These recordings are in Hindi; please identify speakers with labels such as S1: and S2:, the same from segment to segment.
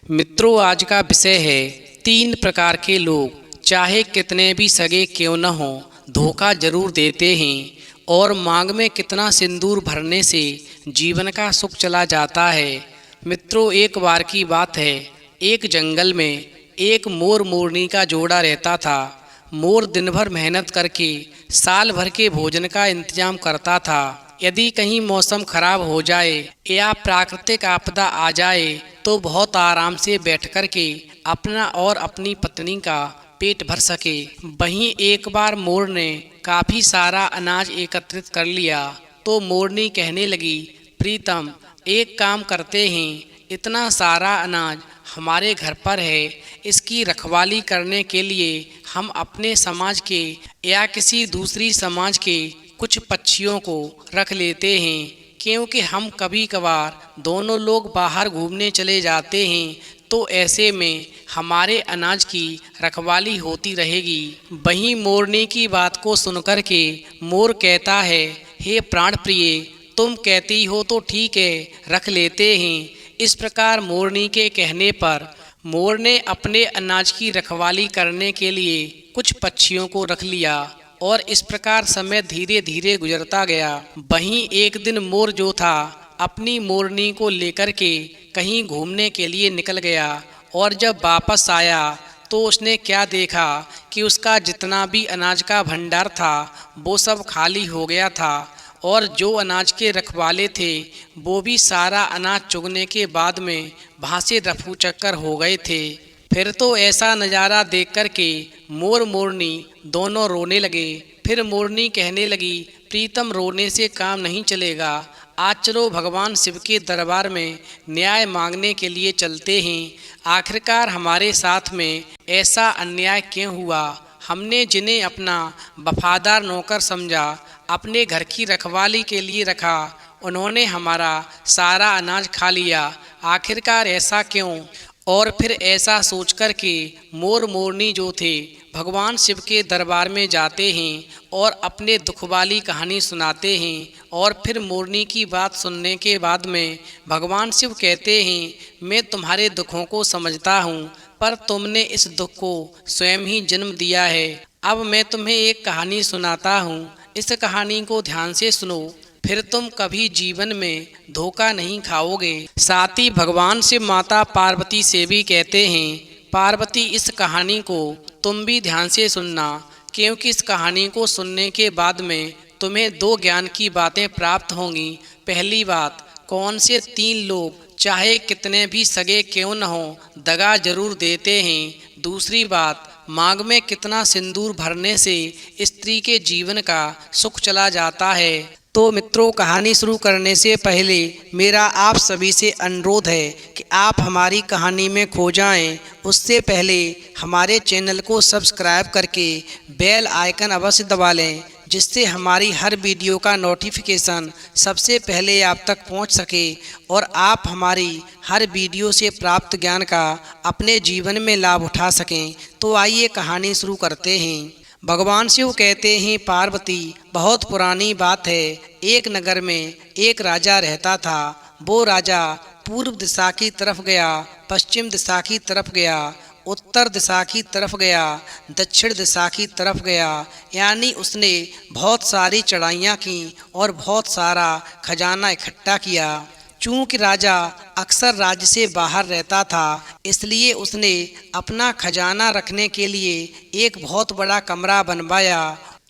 S1: मित्रों, आज का विषय है 3 प्रकार के लोग चाहे कितने भी सगे क्यों न हों धोखा जरूर देते हैं और मांग में कितना सिंदूर भरने से जीवन का सुख चला जाता है। मित्रों, एक बार की बात है, एक जंगल में एक मोर मोरनी का जोड़ा रहता था। मोर दिन भर मेहनत करके साल भर के भोजन का इंतजाम करता था। यदि कहीं मौसम खराब हो जाए या प्राकृतिक आपदा आ जाए तो बहुत आराम से बैठ कर के अपना और अपनी पत्नी का पेट भर सके। वहीं एक बार मोर ने काफी सारा अनाज एकत्रित कर लिया तो मोरनी कहने लगी, प्रीतम, एक काम करते हैं, इतना सारा अनाज हमारे घर पर है, इसकी रखवाली करने के लिए हम अपने समाज के या किसी दूसरी समाज के कुछ पक्षियों को रख लेते हैं, क्योंकि हम कभी कभार दोनों लोग बाहर घूमने चले जाते हैं तो ऐसे में हमारे अनाज की रखवाली होती रहेगी। वहीं मोरनी की बात को सुनकर के मोर कहता है, हे प्राण प्रिय, तुम कहती हो तो ठीक है, रख लेते हैं। इस प्रकार मोरनी के कहने पर मोर ने अपने अनाज की रखवाली करने के लिए कुछ पक्षियों को रख लिया और इस प्रकार समय धीरे धीरे गुजरता गया। वहीं एक दिन मोर जो था अपनी मोरनी को लेकर के कहीं घूमने के लिए निकल गया और जब वापस आया तो उसने क्या देखा कि उसका जितना भी अनाज का भंडार था वो सब खाली हो गया था और जो अनाज के रखवाले थे वो भी सारा अनाज चुगने के बाद में वहाँ से रफू चक्कर हो गए थे। फिर तो ऐसा नज़ारा देख कर के मोर मोरनी दोनों रोने लगे। फिर मोरनी कहने लगी, प्रीतम, रोने से काम नहीं चलेगा, आज चलो भगवान शिव के दरबार में न्याय मांगने के लिए चलते हैं। आखिरकार हमारे साथ में ऐसा अन्याय क्यों हुआ? हमने जिन्हें अपना वफादार नौकर समझा, अपने घर की रखवाली के लिए रखा, उन्होंने हमारा सारा अनाज खा लिया, आखिरकार ऐसा क्यों? और फिर ऐसा सोचकर के मोर मोरनी जो थे भगवान शिव के दरबार में जाते हैं और अपने दुख वाली कहानी सुनाते हैं। और फिर मोरनी की बात सुनने के बाद में भगवान शिव कहते हैं, मैं तुम्हारे दुखों को समझता हूँ, पर तुमने इस दुख को स्वयं ही जन्म दिया है। अब मैं तुम्हें एक कहानी सुनाता हूँ, इस कहानी को ध्यान से सुनो, फिर तुम कभी जीवन में धोखा नहीं खाओगे। साथ ही भगवान शिव माता पार्वती से भी कहते हैं, पार्वती, इस कहानी को तुम भी ध्यान से सुनना, क्योंकि इस कहानी को सुनने के बाद में तुम्हें 2 ज्ञान की बातें प्राप्त होंगी। पहली बात, कौन से 3 लोग चाहे कितने भी सगे क्यों न हो दगा जरूर देते हैं। दूसरी बात, मांग में कितना सिंदूर भरने से स्त्री के जीवन का सुख चला जाता है। तो मित्रों, कहानी शुरू करने से पहले मेरा आप सभी से अनुरोध है कि आप हमारी कहानी में खो जाएं। उससे पहले हमारे चैनल को सब्सक्राइब करके बेल आइकन अवश्य दबा लें, जिससे हमारी हर वीडियो का नोटिफिकेशन सबसे पहले आप तक पहुंच सके और आप हमारी हर वीडियो से प्राप्त ज्ञान का अपने जीवन में लाभ उठा सकें। तो आइए कहानी शुरू करते हैं। भगवान शिव कहते हैं, पार्वती, बहुत पुरानी बात है, एक नगर में एक राजा रहता था। वो राजा पूर्व दिशा की तरफ गया, पश्चिम दिशा की तरफ गया, उत्तर दिशा की तरफ गया, दक्षिण दिशा की तरफ गया, यानी उसने बहुत सारी चढ़ाइयाँ की और बहुत सारा खजाना इकट्ठा किया। चूँकि राजा अक्सर राज्य से बाहर रहता था, इसलिए उसने अपना खजाना रखने के लिए एक बहुत बड़ा कमरा बनवाया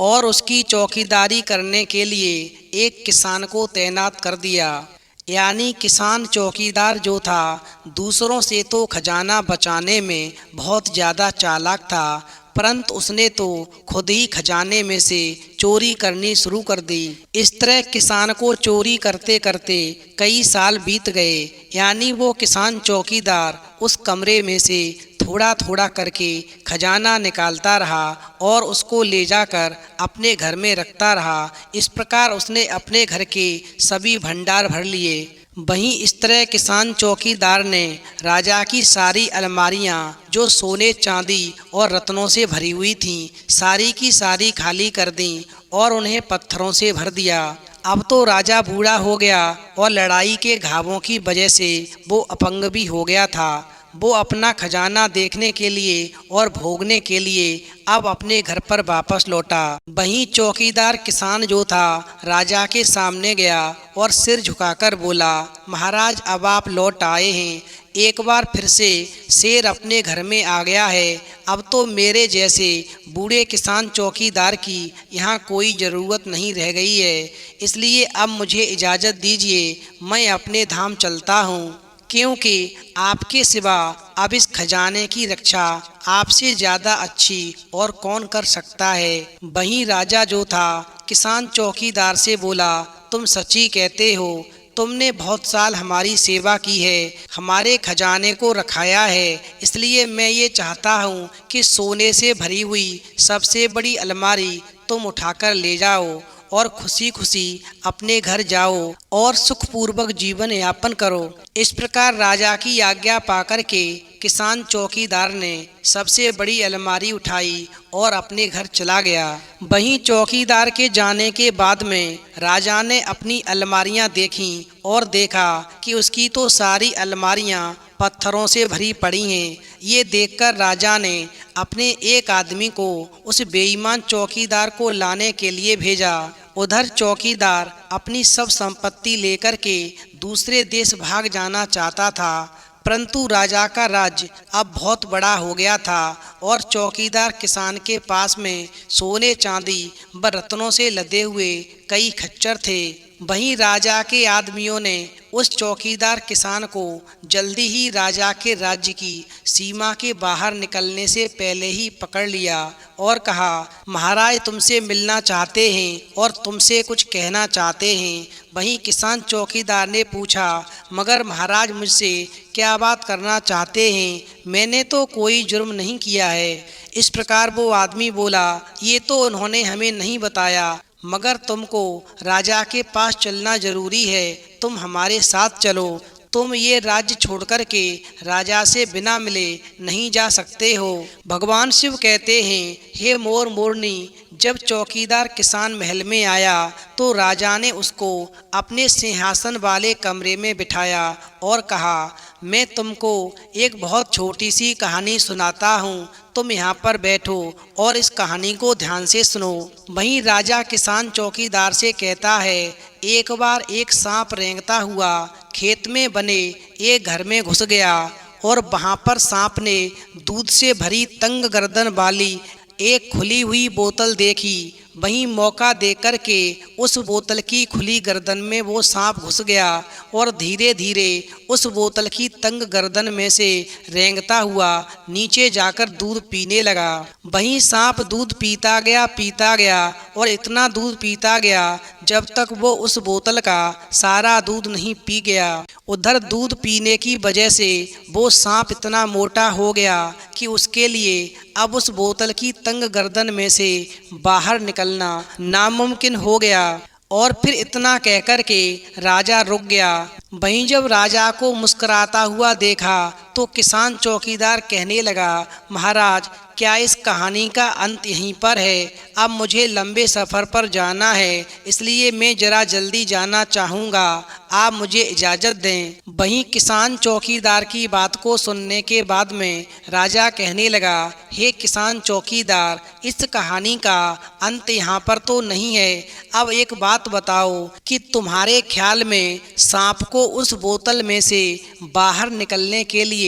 S1: और उसकी चौकीदारी करने के लिए एक किसान को तैनात कर दिया। यानी किसान चौकीदार जो था दूसरों से तो खजाना बचाने में बहुत ज़्यादा चालाक था, परंतु उसने तो खुद ही खजाने में से चोरी करनी शुरू कर दी। इस तरह किसान को चोरी करते करते कई साल बीत गए। यानी वो किसान चौकीदार उस कमरे में से थोड़ा थोड़ा करके खजाना निकालता रहा और उसको ले जाकर अपने घर में रखता रहा। इस प्रकार उसने अपने घर के सभी भंडार भर लिए। वहीं इस तरह किसान चौकीदार ने राजा की सारी अलमारियां जो सोने चांदी और रत्नों से भरी हुई थीं, सारी की सारी खाली कर दी और उन्हें पत्थरों से भर दिया। अब तो राजा बूढ़ा हो गया और लड़ाई के घावों की वजह से वो अपंग भी हो गया था। वो अपना खजाना देखने के लिए और भोगने के लिए अब अपने घर पर वापस लौटा। वहीं चौकीदार किसान जो था राजा के सामने गया और सिर झुकाकर बोला, महाराज अब आप लौट आए हैं, एक बार फिर से शेर अपने घर में आ गया है। अब तो मेरे जैसे बूढ़े किसान चौकीदार की यहाँ कोई ज़रूरत नहीं रह गई है, इसलिए अब मुझे इजाज़त दीजिए, मैं अपने धाम चलता हूँ, क्योंकि आपके सिवा अब इस खजाने की रक्षा आपसे ज़्यादा अच्छी और कौन कर सकता है। वहीं राजा जो था किसान चौकीदार से बोला, तुम सच्ची कहते हो, तुमने बहुत साल हमारी सेवा की है, हमारे खजाने को रखाया है, इसलिए मैं ये चाहता हूँ कि सोने से भरी हुई सबसे बड़ी अलमारी तुम उठाकर ले जाओ और खुशी खुशी अपने घर जाओ और सुखपूर्वक जीवन यापन करो। इस प्रकार राजा की आज्ञा पाकर के किसान चौकीदार ने सबसे बड़ी अलमारी उठाई और अपने घर चला गया। वहीं चौकीदार के जाने के बाद में राजा ने अपनी अलमारियां देखीं और देखा कि उसकी तो सारी अलमारियां पत्थरों से भरी पड़ी हैं। ये देखकर राजा ने अपने एक आदमी को उस बेईमान चौकीदार को लाने के लिए भेजा। उधर चौकीदार अपनी सब संपत्ति लेकर के दूसरे देश भाग जाना चाहता था, परंतु राजा का राज्य अब बहुत बड़ा हो गया था और चौकीदार किसान के पास में सोने चांदी व रत्नों से लदे हुए कई खच्चर थे। वहीं राजा के आदमियों ने उस चौकीदार किसान को जल्दी ही राजा के राज्य की सीमा के बाहर निकलने से पहले ही पकड़ लिया और कहा, महाराज तुमसे मिलना चाहते हैं और तुमसे कुछ कहना चाहते हैं। वहीं किसान चौकीदार ने पूछा, मगर महाराज मुझसे क्या बात करना चाहते हैं, मैंने तो कोई जुर्म नहीं किया है। इस प्रकार वो आदमी बोला, ये तो उन्होंने हमें नहीं बताया, मगर तुमको राजा के पास चलना जरूरी है, तुम हमारे साथ चलो, तुम ये राज्य छोड़कर के राजा से बिना मिले नहीं जा सकते हो। भगवान शिव कहते हैं, हे मोर मोरनी, जब चौकीदार किसान महल में आया तो राजा ने उसको अपने सिंहासन वाले कमरे में बिठाया और कहा, मैं तुमको एक बहुत छोटी सी कहानी सुनाता हूँ, तुम यहाँ पर बैठो और इस कहानी को ध्यान से सुनो। वहीं राजा किसान चौकीदार से कहता है, एक बार एक सांप रेंगता हुआ खेत में बने एक घर में घुस गया और वहाँ पर सांप ने दूध से भरी तंग गर्दन वाली एक खुली हुई बोतल देखी। वहीं मौका देकर के उस बोतल की खुली गर्दन में वो सांप घुस गया और धीरे धीरे उस बोतल की तंग गर्दन में से रेंगता हुआ नीचे जाकर दूध पीने लगा। वहीं सांप दूध पीता गया और इतना दूध पीता गया जब तक वो उस बोतल का सारा दूध नहीं पी गया। उधर दूध पीने की वजह से वो सांप इतना मोटा हो गया कि उसके लिए अब उस बोतल की तंग गर्दन में से बाहर निकलना नामुमकिन हो गया। और फिर इतना कहकर के राजा रुक गया। वहीं जब राजा को मुस्कुराता हुआ देखा तो किसान चौकीदार कहने लगा, महाराज क्या इस कहानी का अंत यहीं पर है? अब मुझे लंबे सफ़र पर जाना है, इसलिए मैं ज़रा जल्दी जाना चाहूँगा, आप मुझे इजाज़त दें। वहीं किसान चौकीदार की बात को सुनने के बाद में राजा कहने लगा, हे किसान चौकीदार, इस कहानी का अंत यहाँ पर तो नहीं है। अब एक बात बताओ कि तुम्हारे ख्याल में सांप को उस बोतल में से बाहर निकलने के लिए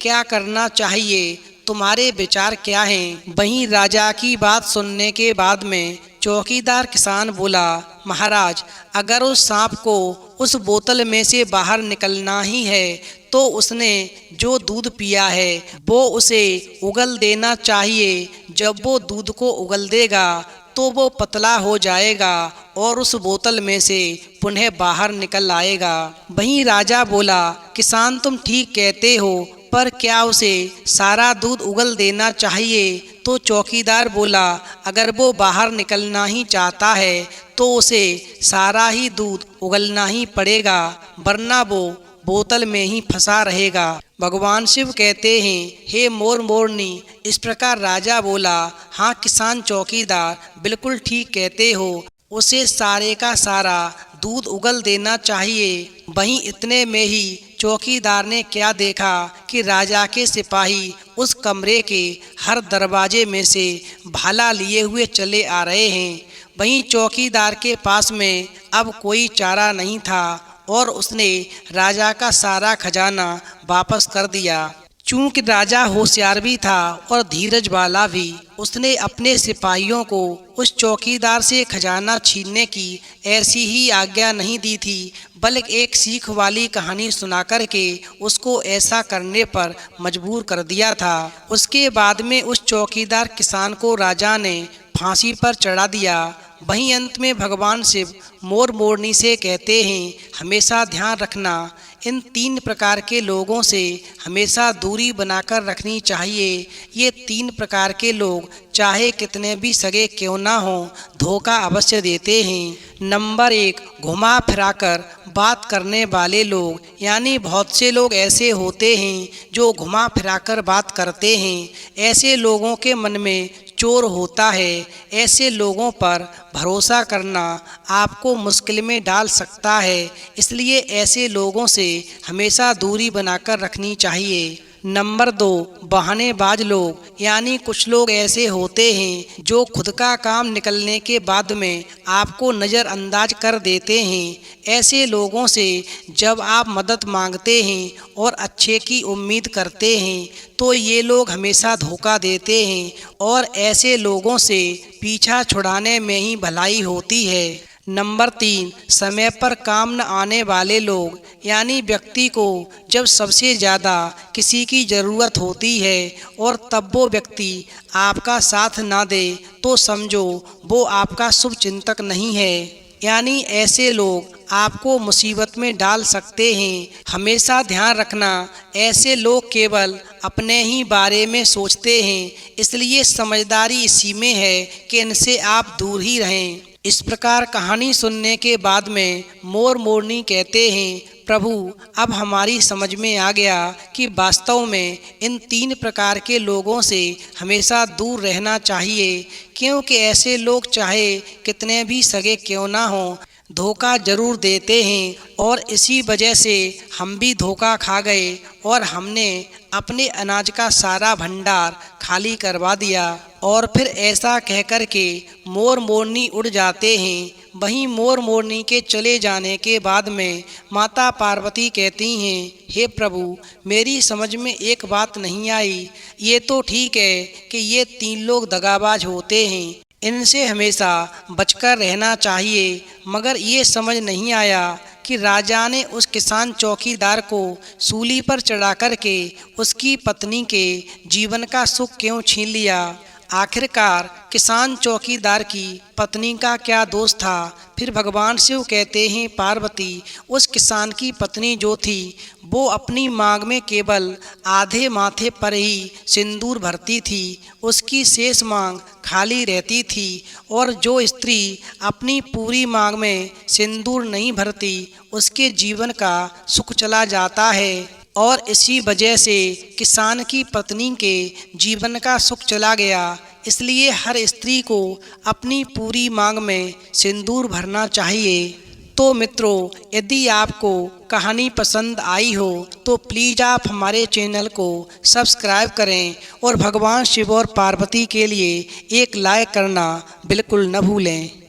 S1: क्या करना चाहिए? तुम्हारे विचार क्या हैं? वहीं राजा की बात सुनने के बाद में चौकीदार किसान बोला, महाराज अगर उस सांप को उस बोतल में से बाहर निकलना ही है तो उसने जो दूध पिया है वो उसे उगल देना चाहिए। जब वो दूध को उगल देगा तो वो पतला हो जाएगा और उस बोतल में से पुनः बाहर निकल आएगा। वहीं राजा बोला, किसान तुम ठीक कहते हो, पर क्या उसे सारा दूध उगल देना चाहिए? तो चौकीदार बोला, अगर वो बाहर निकलना ही चाहता है तो उसे सारा ही दूध उगलना ही पड़ेगा, वरना वो बोतल में ही फंसा रहेगा। भगवान शिव कहते हैं, हे मोर मोरनी, इस प्रकार राजा बोला, हाँ किसान चौकीदार बिल्कुल ठीक कहते हो, उसे सारे का सारा दूध उगल देना चाहिए। वहीं इतने में ही चौकीदार ने क्या देखा कि राजा के सिपाही उस कमरे के हर दरवाजे में से भाला लिए हुए चले आ रहे हैं। वहीं चौकीदार के पास में अब कोई चारा नहीं था और उसने राजा का सारा खजाना वापस कर दिया। चूंकि राजा होशियार भी था और धीरज वाला भी, उसने अपने सिपाहियों को उस चौकीदार से खजाना छीनने की ऐसी ही आज्ञा नहीं दी थी, बल्कि एक सीख वाली कहानी सुना कर के उसको ऐसा करने पर मजबूर कर दिया था। उसके बाद में उस चौकीदार किसान को राजा ने फांसी पर चढ़ा दिया। वहीं अंत में भगवान शिव मोर मोरनी से कहते हैं, हमेशा ध्यान रखना, इन 3 प्रकार के लोगों से हमेशा दूरी बनाकर रखनी चाहिए। ये 3 प्रकार के लोग चाहे कितने भी सगे क्यों ना हो, धोखा अवश्य देते हैं। नंबर 1, घुमा फिराकर बात करने वाले लोग। यानी बहुत से लोग ऐसे होते हैं जो घुमा फिराकर बात करते हैं। ऐसे लोगों के मन में चोर होता है। ऐसे लोगों पर भरोसा करना आपको मुश्किल में डाल सकता है, इसलिए ऐसे लोगों से हमेशा दूरी बनाकर रखनी चाहिए। नंबर 2, बहानेबाज लोग। यानी कुछ लोग ऐसे होते हैं जो खुद का काम निकलने के बाद में आपको नज़रअंदाज कर देते हैं। ऐसे लोगों से जब आप मदद मांगते हैं और अच्छे की उम्मीद करते हैं तो ये लोग हमेशा धोखा देते हैं और ऐसे लोगों से पीछा छुड़ाने में ही भलाई होती है। नंबर 3, समय पर काम न आने वाले लोग। यानी व्यक्ति को जब सबसे ज़्यादा किसी की ज़रूरत होती है और तब वो व्यक्ति आपका साथ ना दे तो समझो वो आपका शुभ चिंतक नहीं है। यानी ऐसे लोग आपको मुसीबत में डाल सकते हैं। हमेशा ध्यान रखना, ऐसे लोग केवल अपने ही बारे में सोचते हैं, इसलिए समझदारी इसी में है कि इनसे आप दूर ही रहें। इस प्रकार कहानी सुनने के बाद में मोर मोरनी कहते हैं, प्रभु अब हमारी समझ में आ गया कि वास्तव में इन 3 प्रकार के लोगों से हमेशा दूर रहना चाहिए, क्योंकि ऐसे लोग चाहे कितने भी सगे क्यों ना हों, धोखा जरूर देते हैं। और इसी वजह से हम भी धोखा खा गए और हमने अपने अनाज का सारा भंडार खाली करवा दिया। और फिर ऐसा कहकर के मोर मोरनी उड़ जाते हैं। वहीं मोर मोरनी के चले जाने के बाद में माता पार्वती कहती हैं, हे प्रभु मेरी समझ में एक बात नहीं आई। ये तो ठीक है कि ये 3 लोग दगाबाज होते हैं, इनसे हमेशा बचकर रहना चाहिए, मगर ये समझ नहीं आया कि राजा ने उस किसान चौकीदार को सूली पर चढ़ा कर के उसकी पत्नी के जीवन का सुख क्यों छीन लिया। आखिरकार किसान चौकीदार की पत्नी का क्या दोष था। फिर भगवान शिव कहते हैं, पार्वती उस किसान की पत्नी जो थी वो अपनी मांग में केवल आधे माथे पर ही सिंदूर भरती थी, उसकी शेष मांग खाली रहती थी। और जो स्त्री अपनी पूरी मांग में सिंदूर नहीं भरती उसके जीवन का सुख चला जाता है। और इसी वजह से किसान की पत्नी के जीवन का सुख चला गया। इसलिए हर स्त्री को अपनी पूरी मांग में सिंदूर भरना चाहिए। तो मित्रों, यदि आपको कहानी पसंद आई हो तो प्लीज़ आप हमारे चैनल को सब्सक्राइब करें और भगवान शिव और पार्वती के लिए एक लाइक करना बिल्कुल न भूलें।